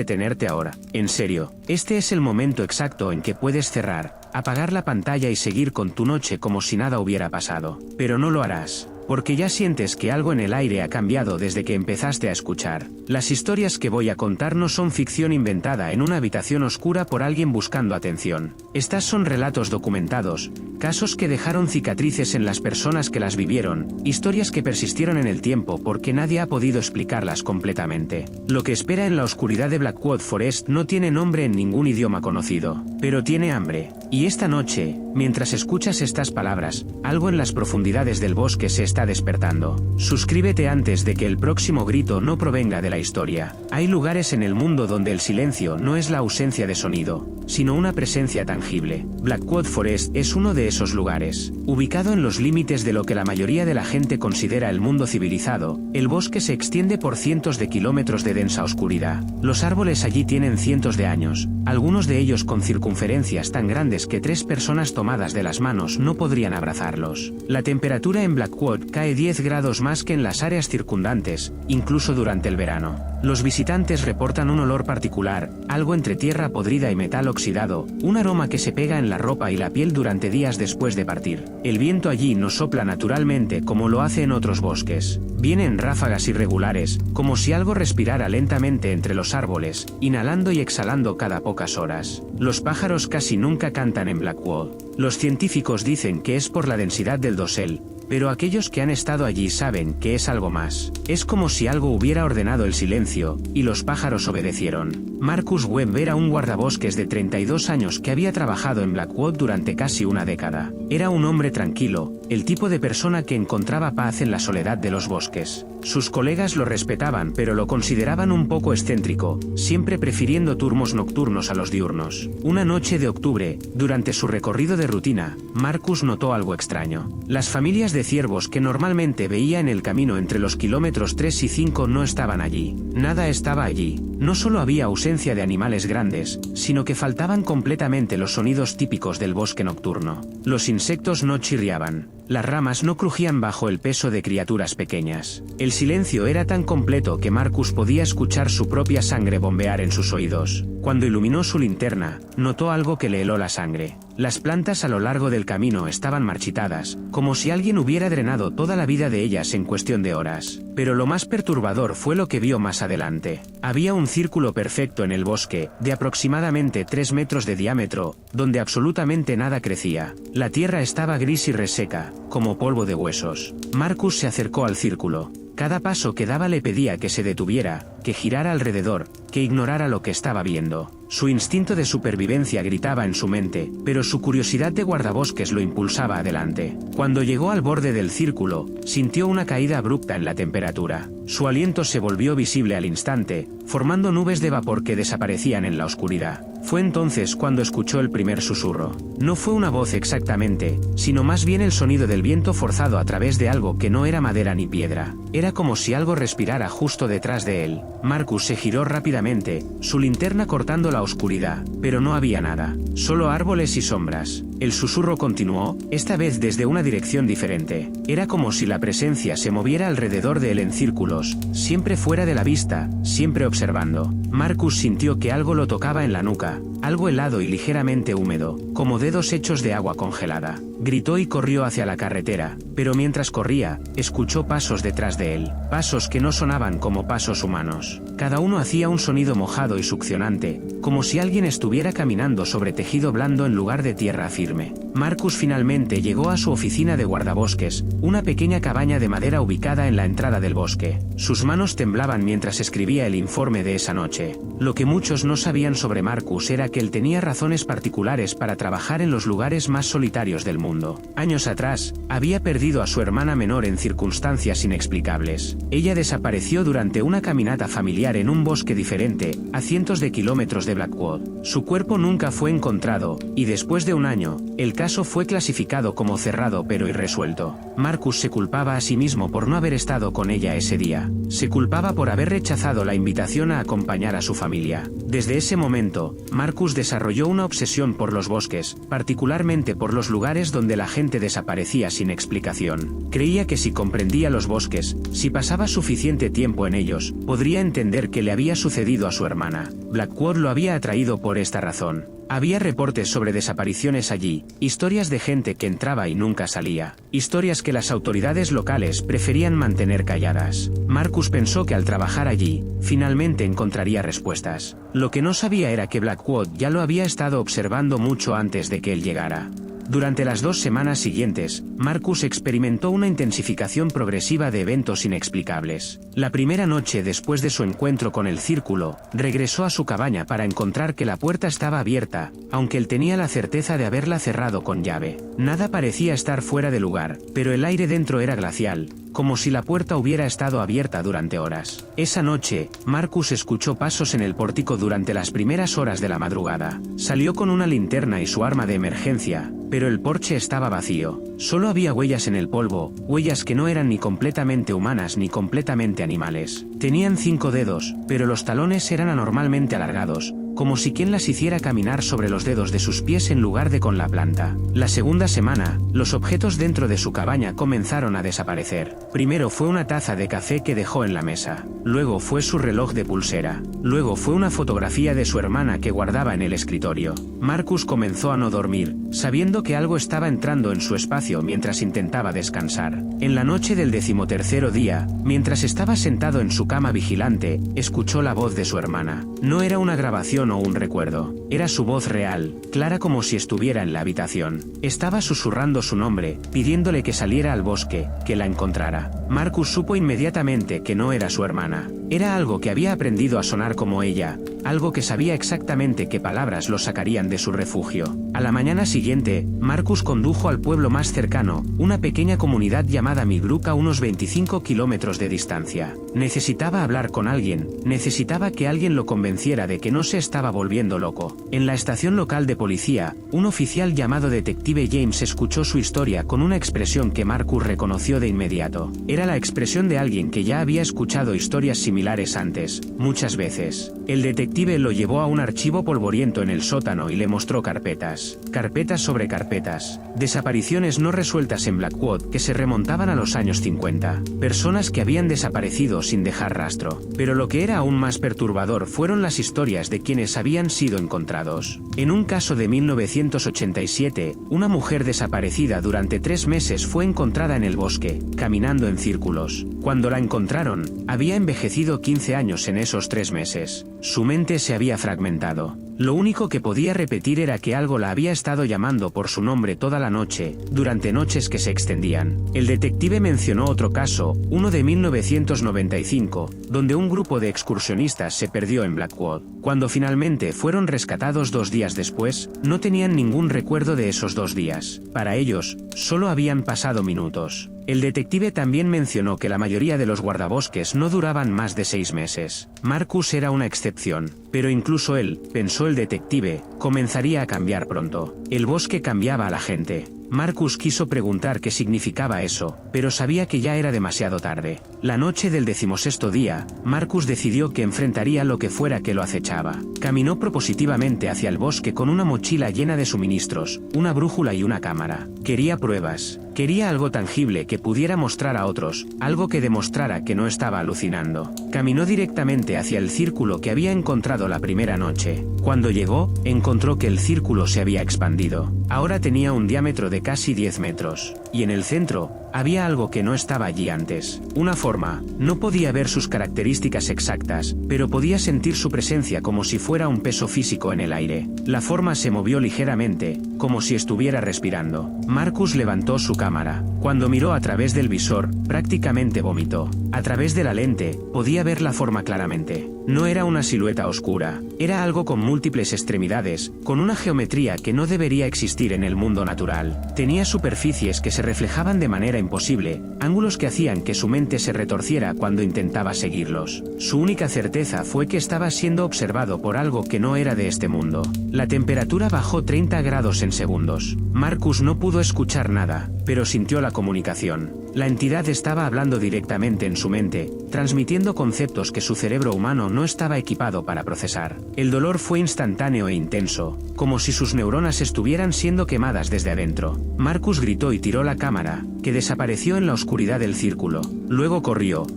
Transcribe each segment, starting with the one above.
detenerte ahora. En serio, este es el momento exacto en que puedes cerrar, apagar la pantalla y seguir con tu noche como si nada hubiera pasado. Pero no lo harás, porque ya sientes que algo en el aire ha cambiado desde que empezaste a escuchar. Las historias que voy a contar no son ficción inventada en una habitación oscura por alguien buscando atención. Estas son relatos documentados, casos que dejaron cicatrices en las personas que las vivieron, historias que persistieron en el tiempo porque nadie ha podido explicarlas completamente. Lo que espera en la oscuridad de Blackwood Forest no tiene nombre en ningún idioma conocido, pero tiene hambre. Y esta noche, mientras escuchas estas palabras, algo en las profundidades del bosque se está despertando. Suscríbete antes de que el próximo grito no provenga de la historia. Hay lugares en el mundo donde el silencio no es la ausencia de sonido, sino una presencia tangible. Blackwood Forest es uno de esos lugares. Ubicado en los límites de lo que la mayoría de la gente considera el mundo civilizado, el bosque se extiende por cientos de kilómetros de densa oscuridad. Los árboles allí tienen cientos de años, algunos de ellos con circunferencias tan grandes que 3 personas tomadas de las manos no podrían abrazarlos. La temperatura en Blackwood cae 10 grados más que en las áreas circundantes, incluso durante el verano. Los visitantes reportan un olor particular, algo entre tierra podrida y metal oxidado, un aroma que se pega en la ropa y la piel durante días después de partir. El viento allí no sopla naturalmente como lo hace en otros bosques. Viene en ráfagas irregulares, como si algo respirara lentamente entre los árboles, inhalando y exhalando cada pocas horas. Los pájaros casi nunca cantan en Blackwood. Los científicos dicen que es por la densidad del dosel, pero aquellos que han estado allí saben que es algo más. Es como si algo hubiera ordenado el silencio, y los pájaros obedecieron. Marcus Webb era un guardabosques de 32 años que había trabajado en Blackwood durante casi una década. Era un hombre tranquilo, el tipo de persona que encontraba paz en la soledad de los bosques. Sus colegas lo respetaban pero lo consideraban un poco excéntrico, siempre prefiriendo turnos nocturnos a los diurnos. Una noche de octubre, durante su recorrido de rutina, Marcus notó algo extraño. Las familias de ciervos que normalmente veía en el camino entre los kilómetros 3 y 5 no estaban allí. Nada estaba allí. No solo había ausencia de animales grandes, sino que faltaban completamente los sonidos típicos del bosque nocturno. Los insectos no chirriaban. Las ramas no crujían bajo el peso de criaturas pequeñas. El silencio era tan completo que Marcus podía escuchar su propia sangre bombear en sus oídos. Cuando iluminó su linterna, notó algo que le heló la sangre. Las plantas a lo largo del camino estaban marchitadas, como si alguien hubiera drenado toda la vida de ellas en cuestión de horas. Pero lo más perturbador fue lo que vio más adelante. Había un círculo perfecto en el bosque, de aproximadamente 3 metros de diámetro, donde absolutamente nada crecía. La tierra estaba gris y reseca, como polvo de huesos. Marcus se acercó al círculo. Cada paso que daba le pedía que se detuviera, que girara alrededor, que ignorara lo que estaba viendo. Su instinto de supervivencia gritaba en su mente, pero su curiosidad de guardabosques lo impulsaba adelante. Cuando llegó al borde del círculo, sintió una caída abrupta en la temperatura. Su aliento se volvió visible al instante, formando nubes de vapor que desaparecían en la oscuridad. Fue entonces cuando escuchó el primer susurro. No fue una voz exactamente, sino más bien el sonido del viento forzado a través de algo que no era madera ni piedra. Era como si algo respirara justo detrás de él. Marcus se giró rápidamente, su linterna cortando la oscuridad, pero no había nada, solo árboles y sombras. El susurro continuó, esta vez desde una dirección diferente. Era como si la presencia se moviera alrededor de él en círculos, siempre fuera de la vista, siempre observando. Marcus sintió que algo lo tocaba en la nuca, algo helado y ligeramente húmedo, como dedos hechos de agua congelada. Gritó y corrió hacia la carretera, pero mientras corría, escuchó pasos detrás de él, pasos que no sonaban como pasos humanos. Cada uno hacía un sonido mojado y succionante, como si alguien estuviera caminando sobre tejido blando en lugar de tierra firme. Marcus finalmente llegó a su oficina de guardabosques, una pequeña cabaña de madera ubicada en la entrada del bosque. Sus manos temblaban mientras escribía el informe de esa noche. Lo que muchos no sabían sobre Marcus era que él tenía razones particulares para trabajar en los lugares más solitarios del mundo. Años atrás, había perdido a su hermana menor en circunstancias inexplicables. Ella desapareció durante una caminata familiar en un bosque diferente, a cientos de kilómetros de Blackwood. Su cuerpo nunca fue encontrado, y después de un año, el caso caso fue clasificado como cerrado pero irresuelto. Marcus se culpaba a sí mismo por no haber estado con ella ese día. Se culpaba por haber rechazado la invitación a acompañar a su familia. Desde ese momento, Marcus desarrolló una obsesión por los bosques, particularmente por los lugares donde la gente desaparecía sin explicación. Creía que si comprendía los bosques, si pasaba suficiente tiempo en ellos, podría entender qué le había sucedido a su hermana. Blackwood lo había atraído por esta razón. Había reportes sobre desapariciones allí, historias de gente que entraba y nunca salía, historias que las autoridades locales preferían mantener calladas. Marcus pensó que al trabajar allí, finalmente encontraría respuestas. Lo que no sabía era que Blackwood ya lo había estado observando mucho antes de que él llegara. Durante las 2 semanas siguientes, Marcus experimentó una intensificación progresiva de eventos inexplicables. La primera noche después de su encuentro con el círculo, regresó a su cabaña para encontrar que la puerta estaba abierta, aunque él tenía la certeza de haberla cerrado con llave. Nada parecía estar fuera de lugar, pero el aire dentro era glacial, como si la puerta hubiera estado abierta durante horas. Esa noche, Marcus escuchó pasos en el pórtico durante las primeras horas de la madrugada. Salió con una linterna y su arma de emergencia, pero el porche estaba vacío. Solo había huellas en el polvo, huellas que no eran ni completamente humanas ni completamente animales. Tenían 5 dedos, pero los talones eran anormalmente alargados, como si quien las hiciera caminar sobre los dedos de sus pies en lugar de con la planta. La segunda semana, los objetos dentro de su cabaña comenzaron a desaparecer. Primero fue una taza de café que dejó en la mesa. Luego fue su reloj de pulsera. Luego fue una fotografía de su hermana que guardaba en el escritorio. Marcus comenzó a no dormir, sabiendo que algo estaba entrando en su espacio mientras intentaba descansar. En la noche del 13º día, mientras estaba sentado en su cama vigilante, escuchó la voz de su hermana. No era una grabación o un recuerdo. Era su voz real, clara como si estuviera en la habitación. Estaba susurrando su nombre, pidiéndole que saliera al bosque, que la encontrara. Marcus supo inmediatamente que no era su hermana. Era algo que había aprendido a sonar como ella, algo que sabía exactamente qué palabras lo sacarían de su refugio. A la mañana siguiente, Marcus condujo al pueblo más cercano, una pequeña comunidad llamada Millbrook a unos 25 kilómetros de distancia. Necesitaba hablar con alguien, necesitaba que alguien lo convenciera de que no se estaba volviendo loco. En la estación local de policía, un oficial llamado detective James escuchó su historia con una expresión que Marcus reconoció de inmediato. Era la expresión de alguien que ya había escuchado historias similares antes, muchas veces. El detective lo llevó a un archivo polvoriento en el sótano y le mostró carpetas. Carpetas sobre carpetas. Desapariciones no resueltas en Blackwood que se remontaban a los años 50. Personas que habían desaparecido sin dejar rastro. Pero lo que era aún más perturbador fueron las historias de quienes habían sido encontrados. En un caso de 1987, una mujer desaparecida durante 3 meses fue encontrada en el bosque, caminando en círculos. Cuando la encontraron, había envejecido 15 años en esos 3 meses. Su mente se había fragmentado. Lo único que podía repetir era que algo la había estado llamando por su nombre toda la noche, durante noches que se extendían. El detective mencionó otro caso, uno de 1995, donde un grupo de excursionistas se perdió en Blackwood. Cuando finalmente fueron rescatados 2 días después, no tenían ningún recuerdo de esos 2 días. Para ellos, solo habían pasado minutos. El detective también mencionó que la mayoría de los guardabosques no duraban más de 6 meses. Marcus era una excepción, pero incluso él, pensó el detective, comenzaría a cambiar pronto. El bosque cambiaba a la gente. Marcus quiso preguntar qué significaba eso, pero sabía que ya era demasiado tarde. La noche del 16º día, Marcus decidió que enfrentaría lo que fuera que lo acechaba. Caminó propositivamente hacia el bosque con una mochila llena de suministros, una brújula y una cámara. Quería pruebas. Quería algo tangible que pudiera mostrar a otros, algo que demostrara que no estaba alucinando. Caminó directamente hacia el círculo que había encontrado la primera noche. Cuando llegó, encontró que el círculo se había expandido. Ahora tenía un diámetro de casi 10 metros. Y en el centro, había algo que no estaba allí antes. Una forma. No podía ver sus características exactas, pero podía sentir su presencia como si fuera un peso físico en el aire. La forma se movió ligeramente, como si estuviera respirando. Marcus levantó su cámara. Cuando miró a través del visor, prácticamente vomitó. A través de la lente, podía ver la forma claramente. No era una silueta oscura, era algo con múltiples extremidades, con una geometría que no debería existir en el mundo natural. Tenía superficies que se reflejaban de manera imposible, ángulos que hacían que su mente se retorciera cuando intentaba seguirlos. Su única certeza fue que estaba siendo observado por algo que no era de este mundo. La temperatura bajó 30 grados en segundos. Marcus no pudo escuchar nada, pero sintió la comunicación. La entidad estaba hablando directamente en su mente, transmitiendo conceptos que su cerebro humano no estaba equipado para procesar. El dolor fue instantáneo e intenso, como si sus neuronas estuvieran siendo quemadas desde adentro. Marcus gritó y tiró la cámara, que desapareció en la oscuridad del círculo. Luego corrió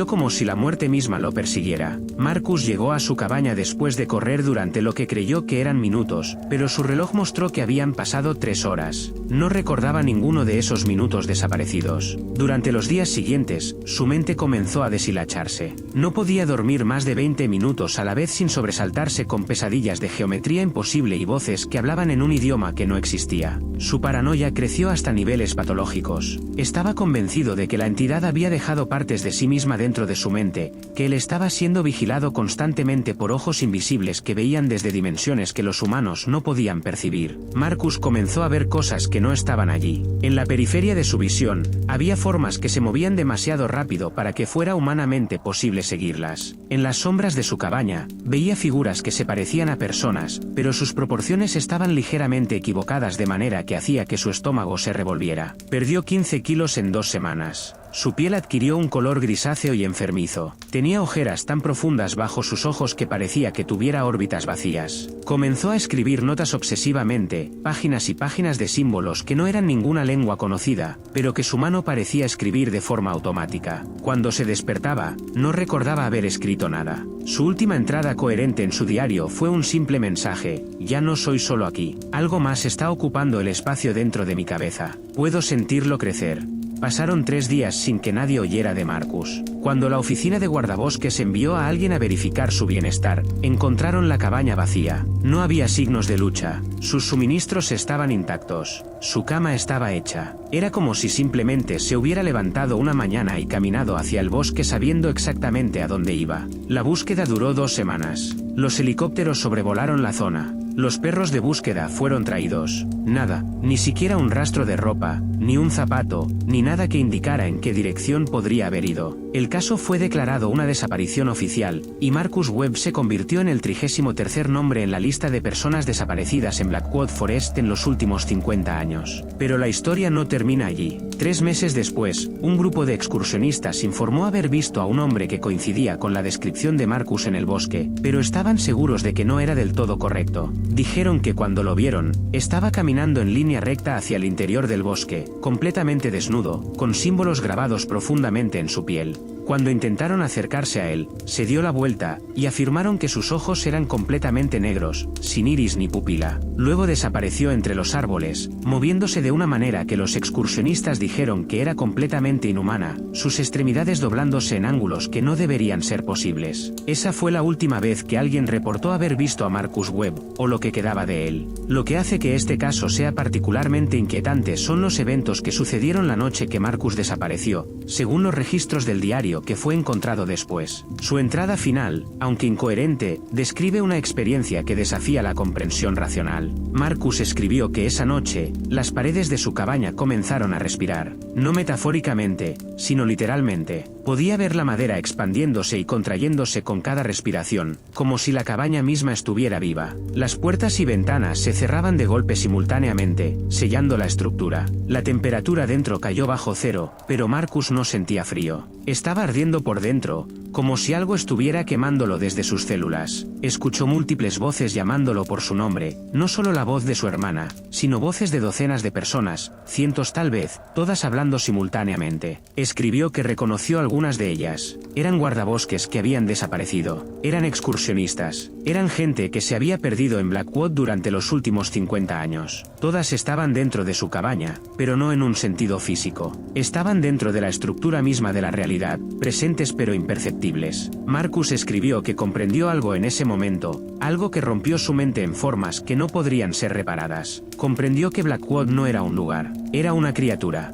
como si la muerte misma lo persiguiera. Marcus llegó a su cabaña después de correr durante lo que creyó que eran minutos, pero su reloj mostró que habían pasado 3 horas. No recordaba ninguno de esos minutos desaparecidos. Durante los días siguientes, su mente comenzó a deshilacharse. No podía dormir más de 20 minutos a la vez sin sobresaltarse con pesadillas de geometría imposible y voces que hablaban en un idioma que no existía. Su paranoia creció hasta niveles patológicos. Estaba convencido de que la entidad había dejado partes de sí misma dentro de su mente, que él estaba siendo vigilado constantemente por ojos invisibles que veían desde dimensiones que los humanos no podían percibir. Marcus comenzó a ver cosas que no estaban allí. En la periferia de su visión, había formas que se movían demasiado rápido para que fuera humanamente posible seguirlas. En las sombras de su cabaña, veía figuras que se parecían a personas, pero sus proporciones estaban ligeramente equivocadas de manera que hacía que su estómago se revolviera. Perdió 15 kilos en 2 semanas. Su piel adquirió un color grisáceo y enfermizo. Tenía ojeras tan profundas bajo sus ojos que parecía que tuviera órbitas vacías. Comenzó a escribir notas obsesivamente, páginas y páginas de símbolos que no eran ninguna lengua conocida, pero que su mano parecía escribir de forma automática. Cuando se despertaba, no recordaba haber escrito nada. Su última entrada coherente en su diario fue un simple mensaje: ya no soy solo aquí. Algo más está ocupando el espacio dentro de mi cabeza. Puedo sentirlo crecer. Pasaron 3 días sin que nadie oyera de Marcus. Cuando la oficina de guardabosques envió a alguien a verificar su bienestar, encontraron la cabaña vacía. No había signos de lucha. Sus suministros estaban intactos. Su cama estaba hecha. Era como si simplemente se hubiera levantado una mañana y caminado hacia el bosque sabiendo exactamente a dónde iba. La búsqueda duró 2 semanas. Los helicópteros sobrevolaron la zona. Los perros de búsqueda fueron traídos. Nada, ni siquiera un rastro de ropa, ni un zapato, ni nada que indicara en qué dirección podría haber ido. El caso fue declarado una desaparición oficial, y Marcus Webb se convirtió en el 33º nombre en la lista de personas desaparecidas en Blackwood Forest en los últimos 50 años. Pero la historia no termina allí. 3 meses después, un grupo de excursionistas informó haber visto a un hombre que coincidía con la descripción de Marcus en el bosque, pero estaban seguros de que no era del todo correcto. Dijeron que cuando lo vieron, estaba caminando en línea recta hacia el interior del bosque, completamente desnudo, con símbolos grabados profundamente en su piel. Cuando intentaron acercarse a él, se dio la vuelta, y afirmaron que sus ojos eran completamente negros, sin iris ni pupila. Luego desapareció entre los árboles, moviéndose de una manera que los excursionistas dijeron que era completamente inhumana, sus extremidades doblándose en ángulos que no deberían ser posibles. Esa fue la última vez que alguien reportó haber visto a Marcus Webb, o lo que quedaba de él. Lo que hace que este caso sea particularmente inquietante son los eventos que sucedieron la noche que Marcus desapareció, según los registros del diario que fue encontrado después. Su entrada final, aunque incoherente, describe una experiencia que desafía la comprensión racional. Marcus escribió que esa noche, las paredes de su cabaña comenzaron a respirar, no metafóricamente, sino literalmente. Podía ver la madera expandiéndose y contrayéndose con cada respiración, como si la cabaña misma estuviera viva. Las puertas y ventanas se cerraban de golpe simultáneamente, sellando la estructura. La temperatura dentro cayó bajo cero, pero Marcus no sentía frío. Estaba ardiendo por dentro, como si algo estuviera quemándolo desde sus células. Escuchó múltiples voces llamándolo por su nombre, no solo la voz de su hermana, sino voces de docenas de personas, cientos tal vez, todas hablando simultáneamente. Escribió que reconoció algunas de ellas. Eran guardabosques que habían desaparecido. Eran excursionistas. Eran gente que se había perdido en Blackwood durante los últimos 50 años. Todas estaban dentro de su cabaña, pero no en un sentido físico. Estaban dentro de la estructura misma de la realidad, presentes pero imperceptibles. Marcus escribió que comprendió algo en ese momento, algo que rompió su mente en formas que no podrían ser reparadas. Comprendió que Blackwood no era un lugar, era una criatura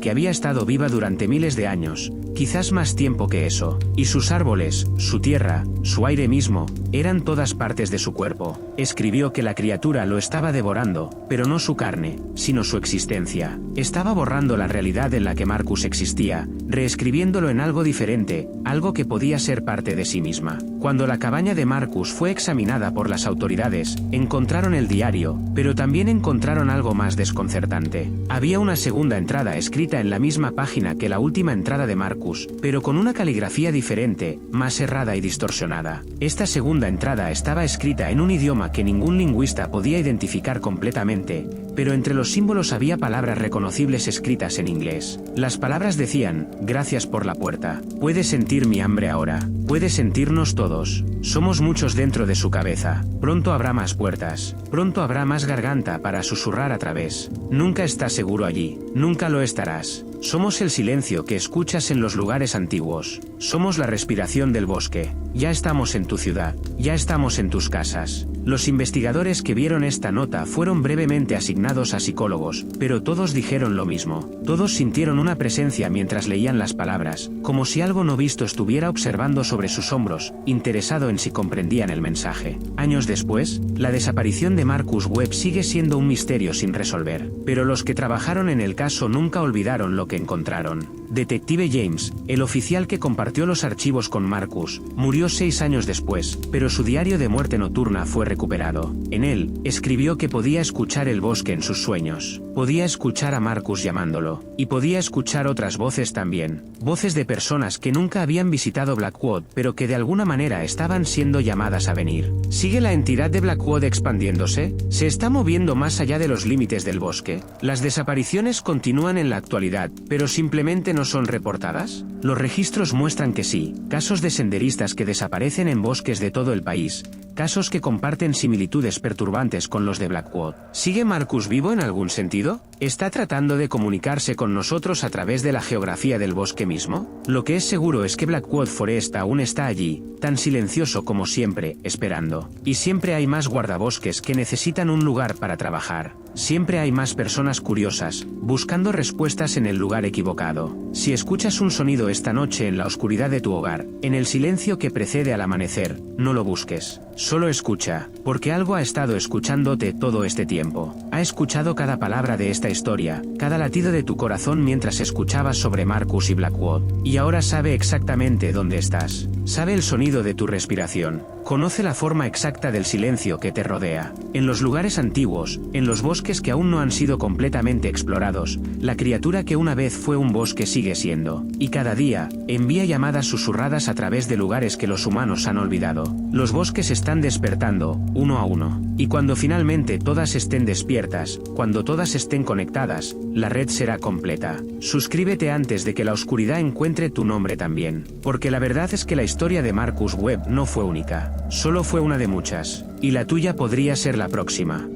que había estado viva durante miles de años, quizás más tiempo que eso, y sus árboles, su tierra, su aire mismo, eran todas partes de su cuerpo. Escribió que la criatura lo estaba devorando, pero no su carne, sino su existencia. Estaba borrando la realidad en la que Marcus existía, reescribiéndolo en algo diferente, algo que podía ser parte de sí misma. Cuando la cabaña de Marcus fue examinada por las autoridades, encontraron el diario, pero también encontraron algo más desconcertante. Había una segunda entrada escrita en la misma página que la última entrada de Marcus, pero con una caligrafía diferente, más errada y distorsionada. Esta segunda entrada estaba escrita en un idioma que ningún lingüista podía identificar completamente, pero entre los símbolos había palabras reconocibles escritas en inglés. Las palabras decían: gracias por la puerta. Puede sentir mi hambre ahora. Puede sentirnos todos. Somos muchos dentro de su cabeza. Pronto habrá más puertas. Pronto habrá más garganta para susurrar a través. Nunca estás seguro allí. Nunca lo estarás. Somos el silencio que escuchas en los lugares antiguos. Somos la respiración del bosque. Ya estamos en tu ciudad. Ya estamos en tus casas. Los investigadores que vieron esta nota fueron brevemente asignados a psicólogos, pero todos dijeron lo mismo. Todos sintieron una presencia mientras leían las palabras, como si algo no visto estuviera observando sobre sus hombros, interesado en si comprendían el mensaje. Años después, la desaparición de Marcus Webb sigue siendo un misterio sin resolver, pero los que trabajaron en el caso nunca olvidaron lo que encontraron. Detective James, el oficial que compartió los archivos con Marcus, murió 6 años después, pero su diario de muerte nocturna fue recuperado. En él, escribió que podía escuchar el bosque en sus sueños, podía escuchar a Marcus llamándolo, y podía escuchar otras voces también, voces de personas que nunca habían visitado Blackwood pero que de alguna manera estaban siendo llamadas a venir. ¿Sigue la entidad de Blackwood expandiéndose? ¿Se está moviendo más allá de los límites del bosque? ¿Las desapariciones continúan en la actualidad, pero simplemente no son reportadas? Los registros muestran que sí, casos de senderistas que desaparecen en bosques de todo el país, casos que comparten similitudes perturbantes con los de Blackwood. ¿Sigue Marcus vivo en algún sentido? ¿Está tratando de comunicarse con nosotros a través de la geografía del bosque mismo? Lo que es seguro es que Blackwood Forest aún está allí, tan silencioso como siempre, esperando. Y siempre hay más guardabosques que necesitan un lugar para trabajar. Siempre hay más personas curiosas, buscando respuestas en el lugar equivocado. Si escuchas un sonido esta noche en la oscuridad de tu hogar, en el silencio que precede al amanecer, no lo busques. Solo escucha, porque algo ha estado escuchándote todo este tiempo. Ha escuchado cada palabra de esta historia, cada latido de tu corazón mientras escuchabas sobre Marcus y Blackwood. Y ahora sabe exactamente dónde estás. Sabe el sonido de tu respiración. Conoce la forma exacta del silencio que te rodea. En los lugares antiguos, en los bosques que aún no han sido completamente explorados, la criatura que una vez fue un bosque sigue siendo. Y cada día, envía llamadas susurradas a través de lugares que los humanos han olvidado. Los bosques están despertando, uno a uno. Y cuando finalmente todas estén despiertas, cuando todas estén conectadas, la red será completa. Suscríbete antes de que la oscuridad encuentre tu nombre también. Porque la verdad es que la historia de Marcus Webb no fue única. Solo fue una de muchas. Y la tuya podría ser la próxima.